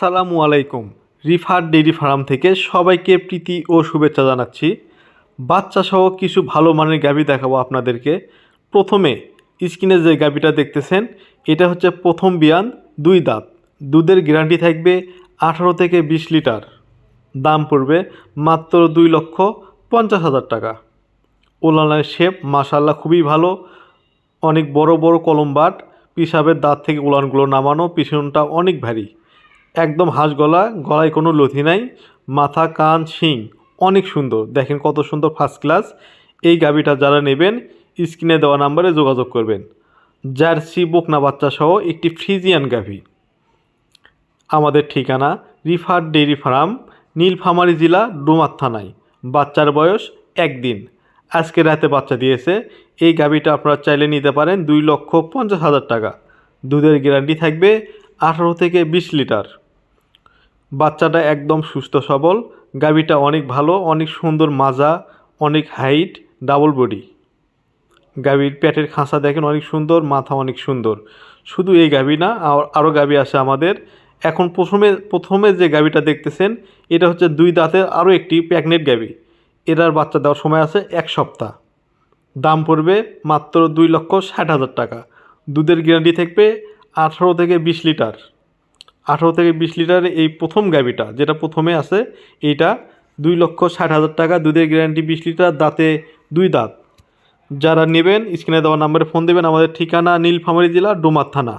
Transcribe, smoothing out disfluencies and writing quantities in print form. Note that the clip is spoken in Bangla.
আসসালামু আলাইকুম। রিফার ডেইরি ফার্ম থেকে সবাইকে প্রীতি ও শুভেচ্ছা জানাচ্ছি। বাচ্চা সহ কিছু ভালো মানের গাভী দেখাবো আপনাদেরকে। প্রথমে স্ক্রিনে যে গাভীটা দেখতেছেন এটা হচ্ছে প্রথম বিয়ান, 2 দাঁত। দুধের গ্যারান্টি থাকবে 18 থেকে 20 লিটার। দাম পড়বে মাত্র 2,50,000 টাকা। ওলানের শেপ মাশাআল্লাহ খুবই ভালো, অনেক বড় বড় কলম বাট, পিসাবের দাঁত থেকে উলানগুলো নামানো, পিছনটা অনেক ভারী, একদম হাঁস গলা, গলায় কোনো লথি নাই, মাথা কান শিং অনেক সুন্দর। দেখেন কত সুন্দর, ফার্স্ট ক্লাস। এই গাভীটা যারা নেবেন স্ক্রিনে দেওয়া নাম্বারে যোগাযোগ করবেন। জার্সি বকনা বাচ্চা সহ একটি ফ্রিজিয়ান গাভী। আমাদের ঠিকানা রিফার ডেইরি ফার্ম, নীলফামারী জেলা, ডোমার থানায়। বাচ্চার বয়স 1 দিন, আজকে রাতে বাচ্চা দিয়েছে। এই গাভীটা আপনারা চাইলে নিতে পারেন 2,50,000 টাকা। দুধের গ্যারান্টি থাকবে 18 থেকে 20 লিটার। বাচ্চাটা একদম সুস্থ সবল, গাভীটা অনেক ভালো, অনেক সুন্দর মাজা, অনেক হাইট, ডাবল বডি। গাভীর পেটের খাঁচা দেখেন অনেক সুন্দর, মাথা অনেক সুন্দর। শুধু এই গাভী না, আরও গাভী আছে আমাদের। এখন প্রথমে যে গাভীটা দেখতেছেন এটা হচ্ছে 2 দাঁতের আরও একটি প্রেগনেন্ট গাভী। এটার বাচ্চা দেওয়ার সময় আছে 1 সপ্তাহ। দাম পড়বে মাত্র 2,60,000 টাকা। দুধের গ্যারান্টি থাকবে 18 থেকে 20 লিটার। 18 থেকে 20 লিটার এই প্রথম গাভীটা যেটা প্রথমে আছে এইটা 2,60,000 টাকা। দুধের গ্যারান্টি 20 লিটার, দাঁতে 2 দাঁত। যারা নেবেন স্ক্রিনে দেওয়া নাম্বারে ফোন দেবেন। আমাদের ঠিকানা নীলফামারী জেলা, ডোমার থানা।